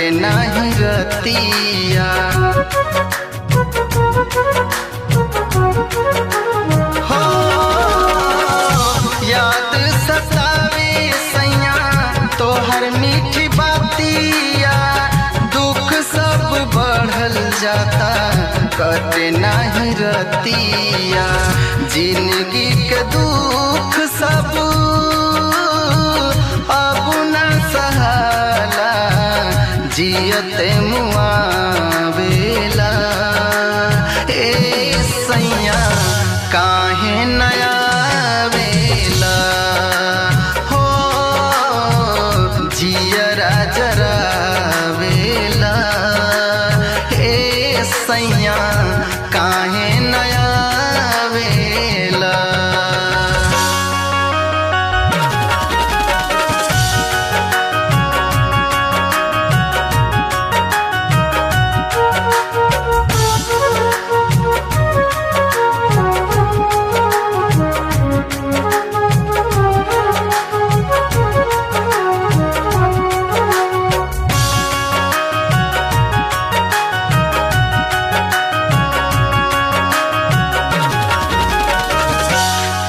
कटे नहीं रतिया। हो याद सतावे सैया तोहर मीठी बातिया, दुख सब बढ़ल जाता कटे नहीं रतिया। जिंदगी के दुख सब अब न सहाला, जियते मुआवेला। ए सैया काहे नया वेला, हो जियरा जरा वेला। ए सैया काहे नया वेला।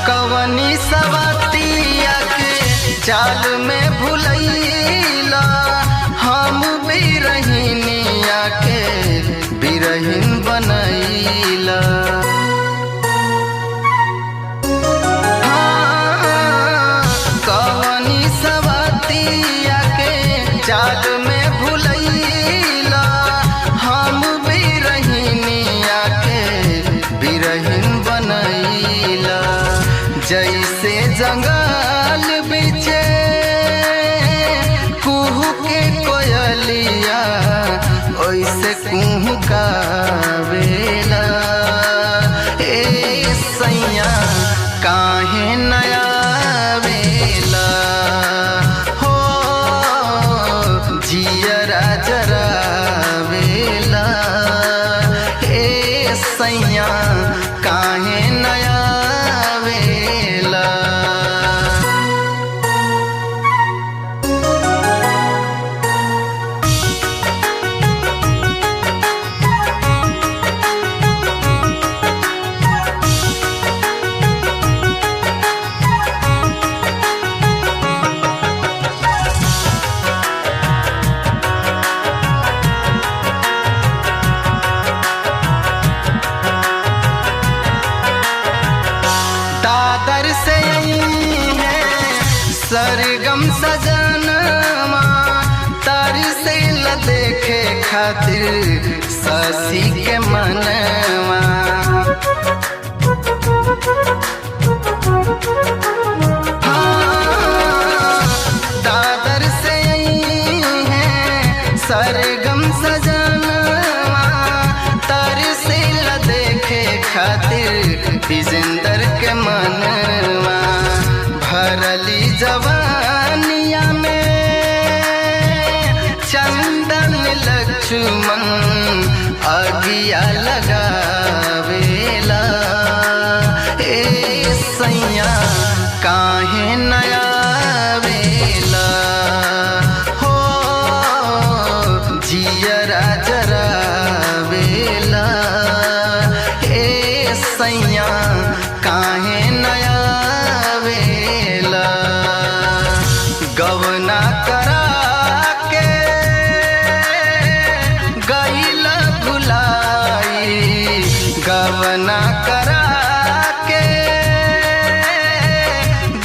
कवनी सवतिया के जाल में भुलैला, हम बिरहिनिया के बिरहिन बनैला। हाँ, कवनी सवतिया के जाल में भुलैला, हम बिरहिनिया के बिरहिन बनैला। जैसे जंगल बिचे कुहू के कोयलिया, ओइसे कुहू का वेला। ए सैया काहे नया वेला, हो जियरा जरा वेला। ए सैया काहे नया वेला। दादर से है सरगम सजनमा, तारी से ल देखे खातिर शशि के मनवा। हाँ, दादर से है सरगम सजनमा, तारी से ल देखे खातिर विजेंदर के मनवा। भरली जवानिया में चंदन लक्ष्मण अगिया लगावेला। ए सैया काहे नया वेला, हो जियरा जरा वेला। ए सैया काहे नया वेला। गवना करा के गइल भुलाई, गवना करा के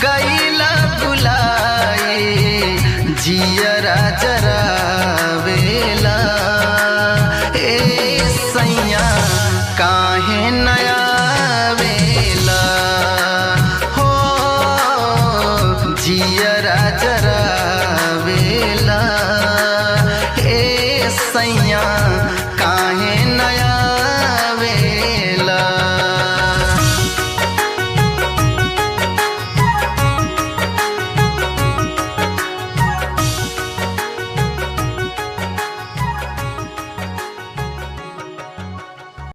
गइल भुलाई, जियरा जरा वेला। ए सैया काहे नया वेला, हो जियरा जरा वेला। ए सैया